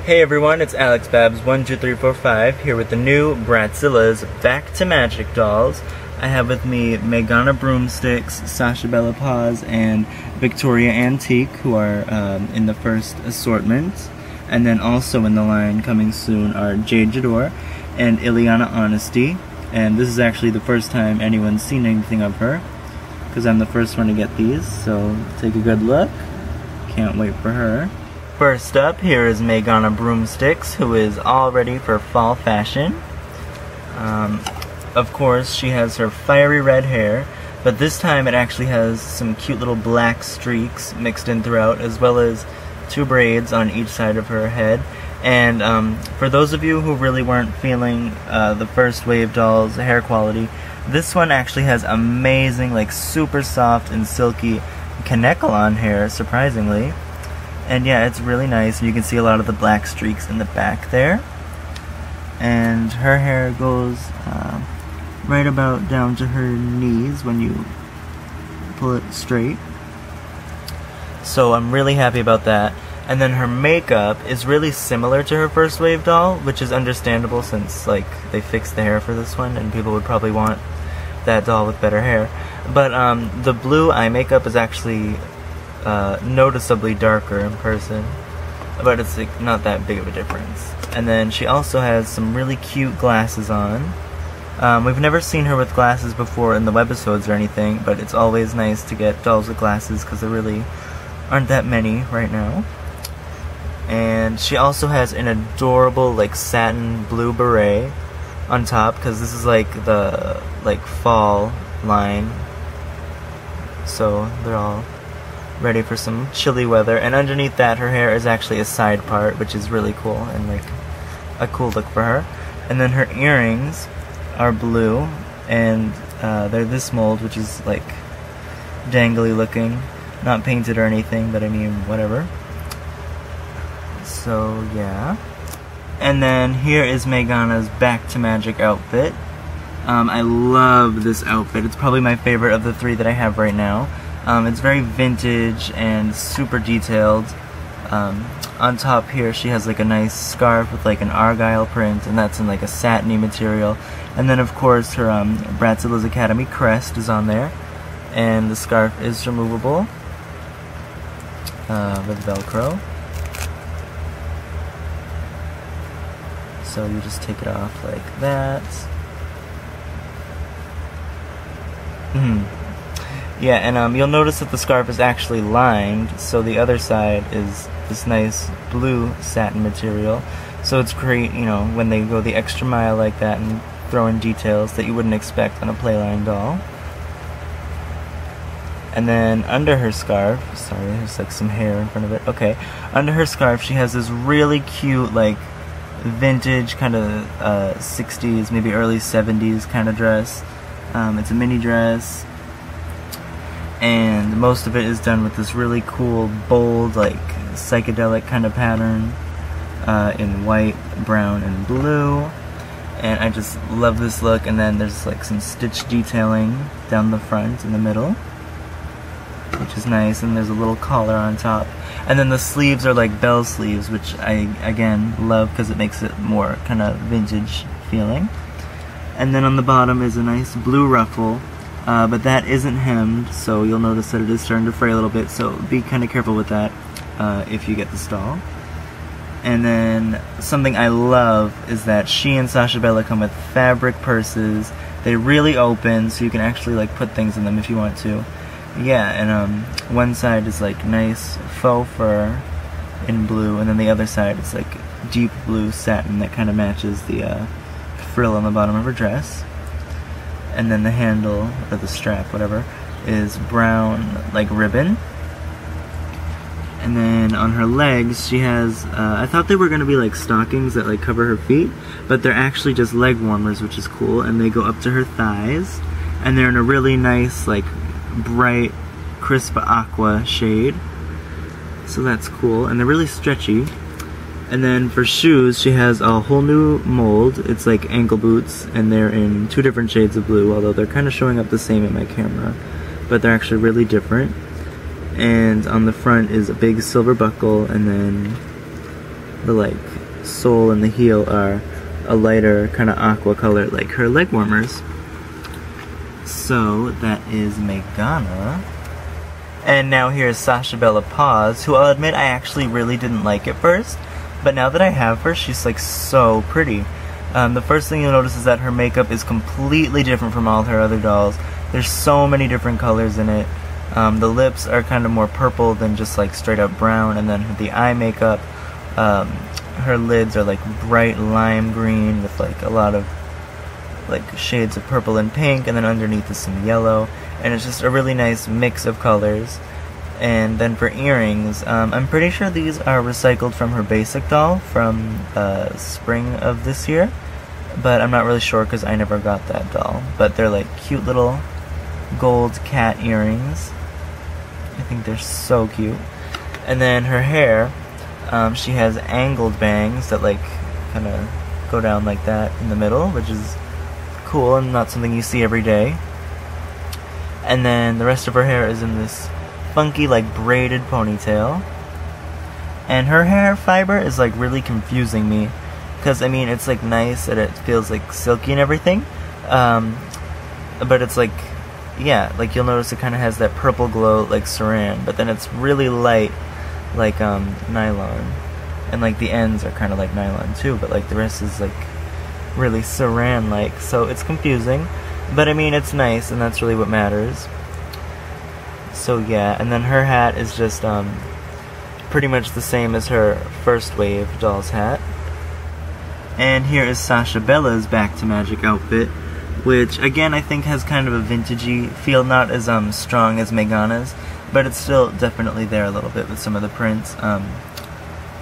Hey everyone, it's Alex Babs12345 here with the new Bratzillaz Back to Magic dolls. I have with me Meygana Broomstix, Sashabella Paws, and Victoria Antique, who are in the first assortment. And then also in the line coming soon are Jade Jador and Illiana Honesty. And this is actually the first time anyone's seen anything of her, because I'm the first one to get these, so take a good look. Can't wait for her. First up, here is Meygana Broomstix, who is all ready for fall fashion. Of course, she has her fiery red hair, but this time it actually has some cute little black streaks mixed in throughout, as well as 2 braids on each side of her head. And for those of you who really weren't feeling the first wave dolls' hair quality, this one actually has amazing, like super soft and silky Kanekalon hair, surprisingly. And yeah, it's really nice. You can see a lot of the black streaks in the back there. And her hair goes right about down to her knees when you pull it straight. So I'm really happy about that. And then her makeup is really similar to her first wave doll, which is understandable since like they fixed the hair for this one and people would probably want that doll with better hair. But the blue eye makeup is actually noticeably darker in person, but it's like not that big of a difference. And then she also has some really cute glasses on. We've never seen her with glasses before in the webisodes or anything, but it's always nice to get dolls with glasses because there really aren't that many right now. And she also has an adorable like satin blue beret on top, because this is like the fall line, so they're all ready for some chilly weather. And underneath that, her hair is actually a side part, which is really cool and like a cool look for her. And then her earrings are blue, and they're this mold, which is like dangly looking, not painted or anything, but I mean whatever. So yeah. And then here is Meygana's Back to Magic outfit. I love this outfit. It's probably my favorite of the 3 that I have right now. It's very vintage and super detailed. On top here she has like a nice scarf with like an argyle print, and that's in like a satiny material. And then of course her Bratzillaz Academy crest is on there, and the scarf is removable with Velcro. So you just take it off like that. Yeah, and you'll notice that the scarf is actually lined, so the other side is this nice blue satin material. So it's great, you know, when they go the extra mile like that and throw in details that you wouldn't expect on a playline doll. And then under her scarf, sorry, there's like some hair in front of it. Okay, under her scarf she has this really cute, like, vintage kind of 60s, maybe early 70s kind of dress. It's a mini dress, and most of it is done with this really cool, bold, like psychedelic kind of pattern in white, brown, and blue. And I just love this look. And then there's like some stitch detailing down the front in the middle, which is nice, and there's a little collar on top. And then the sleeves are like bell sleeves, which I, again, love because it makes it more kind of vintage feeling. And then on the bottom is a nice blue ruffle, but that isn't hemmed, so you'll notice that it is starting to fray a little bit, so be kind of careful with that if you get this doll. And then something I love is that she and Sasha Belle come with fabric purses. They really open, so you can actually like put things in them if you want to. Yeah, and one side is like nice faux fur in blue, and then the other side is like deep blue satin that kind of matches the frill on the bottom of her dress. And then the handle, or the strap, whatever, is brown like ribbon. And then on her legs she has, I thought they were going to be like stockings that like cover her feet, but they're actually just leg warmers, which is cool, and they go up to her thighs, and they're in a really nice like bright crisp aqua shade, so that's cool, and they're really stretchy. And then for shoes, she has a whole new mold. It's like ankle boots, and they're in 2 different shades of blue, although they're kind of showing up the same in my camera, but they're actually really different. And on the front is a big silver buckle, and then the like sole and the heel are a lighter kind of aqua color like her leg warmers. So that is Meygana. And now here's Sashabella Paws, who I'll admit I actually really didn't like at first, but now that I have her, she's like so pretty. The first thing you'll notice is that her makeup is completely different from all her other dolls. There's so many different colors in it. The lips are kind of more purple than just like straight up brown, and then the eye makeup, her lids are like bright lime green with like a lot of like shades of purple and pink, and then underneath is some yellow, and it's just a really nice mix of colors. And then for earrings, I'm pretty sure these are recycled from her basic doll from spring of this year, but I'm not really sure because I never got that doll. But they're like cute little gold cat earrings. I think they're so cute. And then her hair, she has angled bangs that like kind of go down like that in the middle, which is cool and not something you see every day. And then the rest of her hair is in this funky like braided ponytail. And her hair fiber is like really confusing me, because I mean it's like nice and it feels like silky and everything, but it's like, yeah, like you'll notice it kind of has that purple glow like saran, but then it's really light like nylon, and like the ends are kind of like nylon too, but like the rest is like really saran like, so it's confusing, but I mean it's nice and that's really what matters. So yeah, and then her hat is just pretty much the same as her first wave doll's hat. And here is Sasha Belle's Back to Magic outfit, which again I think has kind of a vintagey feel, not as strong as Meygana's, but it's still definitely there a little bit with some of the prints.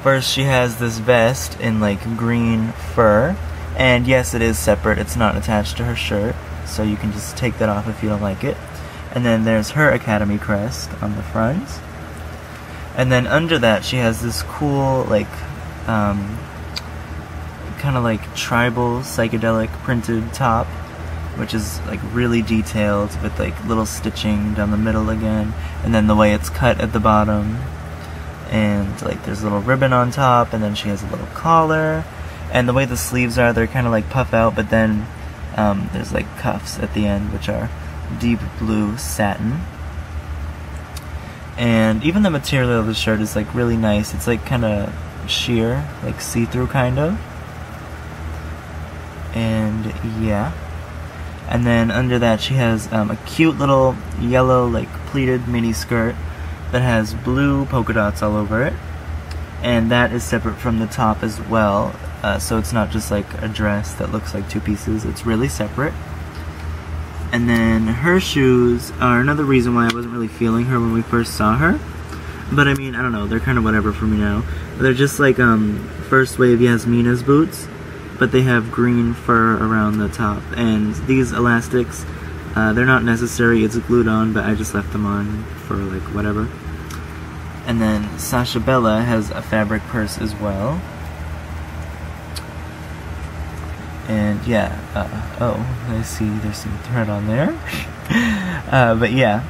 First she has this vest in like green fur, and yes, it is separate, it's not attached to her shirt, so you can just take that off if you don't like it. And then there's her Academy crest on the front. And then under that she has this cool like kind of like tribal psychedelic printed top, which is like really detailed with like little stitching down the middle again, and then the way it's cut at the bottom, and like there's a little ribbon on top, and then she has a little collar, and the way the sleeves are, they're kind of like puff out, but then there's like cuffs at the end, which are deep blue satin. And even the material of the shirt is like really nice. It's like kind of sheer, like see-through kind of. And yeah. And then under that she has a cute little yellow like pleated mini skirt that has blue polka dots all over it. And that is separate from the top as well. So it's not just like a dress that looks like two pieces. It's really separate. And then her shoes are another reason why I wasn't really feeling her when we first saw her. But I mean, I don't know, they're kind of whatever for me now. They're just like first wave Yasmina's boots, but they have green fur around the top. And these elastics, they're not necessary, it's glued on, but I just left them on for like whatever. And then Sashabella has a fabric purse as well. And yeah, oh, I see there's some thread on there. But yeah,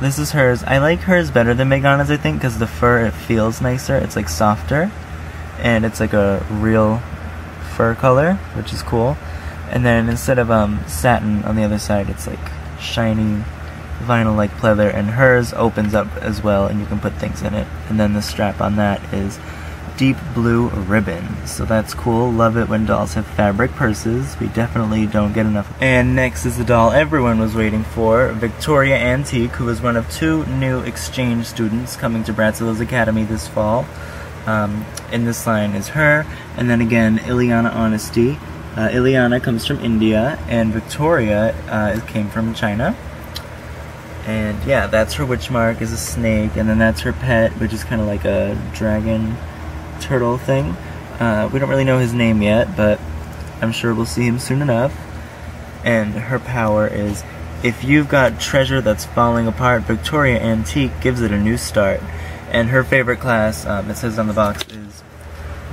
this is hers. I like hers better than Meygana's, I think, because the fur, it feels nicer. It's like softer, and it's like a real fur color, which is cool. And then instead of satin on the other side, it's like shiny vinyl-like pleather, and hers opens up as well, and you can put things in it. And then the strap on that is deep blue ribbon, so that's cool. Love it when dolls have fabric purses. We definitely don't get enough. And next is the doll everyone was waiting for, Victoria Antique, who is one of 2 new exchange students coming to Bratzillaz Academy this fall. In this line is her, and then again Illiana Honesty. Illiana comes from India, and Victoria came from China. And yeah, that's her witch mark, is a snake, and then that's her pet, which is kind of like a dragon turtle thing. We don't really know his name yet, but I'm sure we'll see him soon enough. And her power is, if you've got treasure that's falling apart, Victoria Antique gives it a new start. And her favorite class, it says on the box, is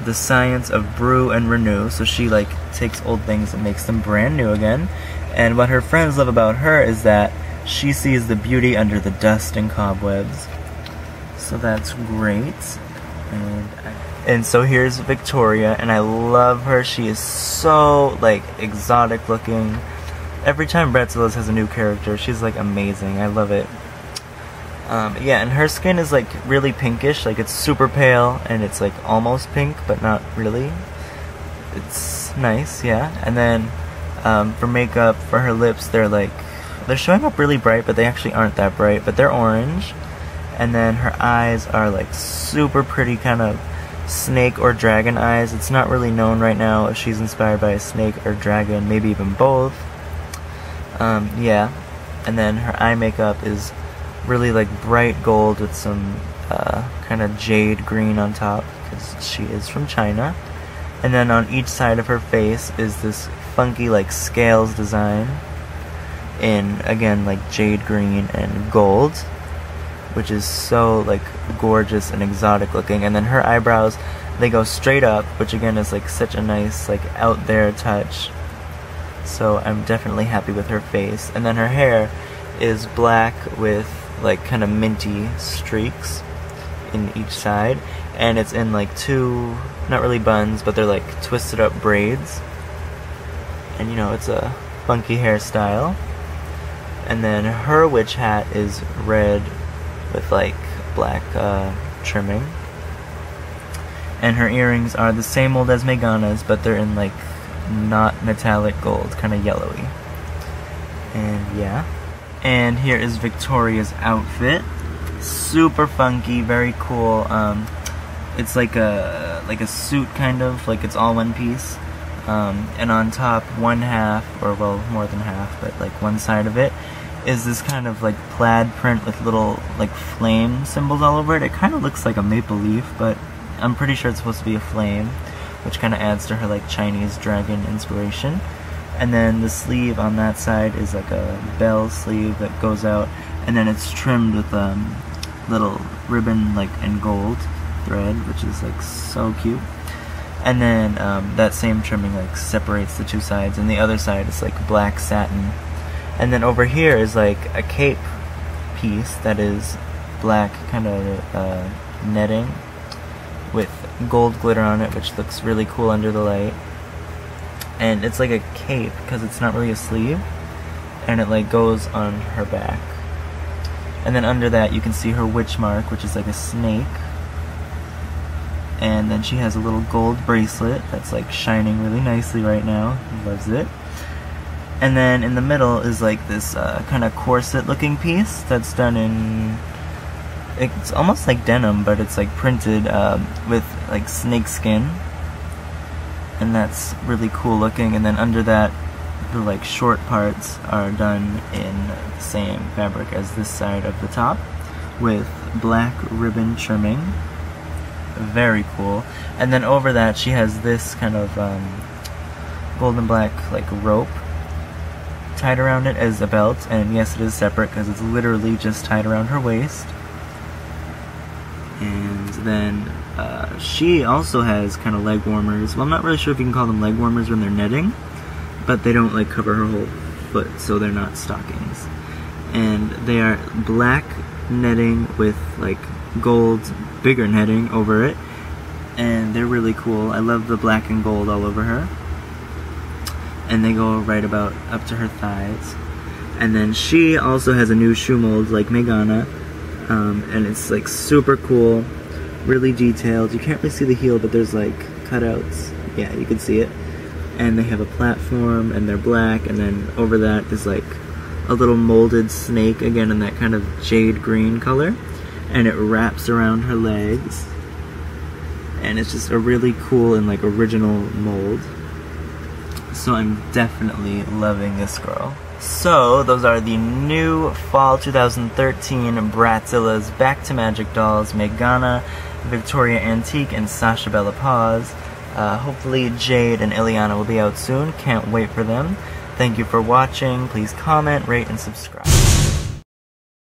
the science of brew and renew. So she like takes old things and makes them brand new again. And what her friends love about her is that she sees the beauty under the dust and cobwebs. So that's great. And And so here's Victoria, and I love her. She is so, like, exotic looking. Every time Bratzillaz has a new character, she's, like, amazing. I love it. Yeah, and her skin is, like, really pinkish. Like, it's super pale, and it's, like, almost pink, but not really. It's nice, yeah. And then, for makeup, for her lips, they're showing up really bright, but they actually aren't that bright, but they're orange. And then her eyes are, like, super pretty, kind of snake or dragon eyes. It's not really known right now if she's inspired by a snake or dragon, maybe even both. Yeah. And then her eye makeup is really, like, bright gold with some kind of jade green on top, because she is from China. And then on each side of her face is this funky, like, scales design in, again, like, jade green and gold, which is so, like, gorgeous and exotic looking. And then her eyebrows, they go straight up, which again is, like, such a nice, like, out there touch. So I'm definitely happy with her face. And then her hair is black with, like, kind of minty streaks in each side, and it's in, like, two, not really buns, but they're, like, twisted up braids. And, you know, it's a funky hairstyle. And then her witch hat is red with, like, black trimming. And her earrings are the same mold as Meygana's, but they're in, like, not metallic gold, kind of yellowy. And yeah. And here is Victoria's outfit. Super funky, very cool. It's like a suit, kind of, like it's all one piece. And on top, one half, or well, more than half, but like one side of it, is this kind of like plaid print with little like flame symbols all over it. It kind of looks like a maple leaf, but I'm pretty sure it's supposed to be a flame, which kind of adds to her like Chinese dragon inspiration. And then the sleeve on that side is like a bell sleeve that goes out, and then it's trimmed with little ribbon, like, in gold thread, which is like so cute. And then that same trimming like separates the two sides, and the other side is like black satin. And then over here is like a cape piece that is black kind of netting with gold glitter on it, which looks really cool under the light. And it's like a cape because it's not really a sleeve, and it like goes on her back. And then under that you can see her witch mark, which is like a snake. And then she has a little gold bracelet that's like shining really nicely right now. Loves it. And then in the middle is like this kind of corset looking piece that's done in, it's almost like denim, but it's like printed with like snake skin. And that's really cool looking. And then under that, the like short parts are done in the same fabric as this side of the top, with black ribbon trimming. Very cool. And then over that she has this kind of gold and black like rope tied around it as a belt, and yes, it is separate because it's literally just tied around her waist. And then she also has kind of leg warmers. Well, I'm not really sure if you can call them leg warmers when they're netting, but they don't like cover her whole foot, so they're not stockings. And they are black netting with like gold, bigger netting over it, and they're really cool. I love the black and gold all over her. And they go right about up to her thighs. And then she also has a new shoe mold like Meygana, and it's like super cool, really detailed. You can't really see the heel, but there's like cutouts. Yeah, you can see it. And they have a platform, and they're black, and then over that is like a little molded snake, again in that kind of jade green color, and it wraps around her legs, and it's just a really cool and like original mold. So I'm definitely loving this girl. So those are the new fall 2013 Bratzillaz Back to Magic dolls: Meygana, Victoria Antique, and Sashabella Paws. Hopefully Jade and Illiana will be out soon. Can't wait for them. Thank you for watching. Please comment, rate, and subscribe.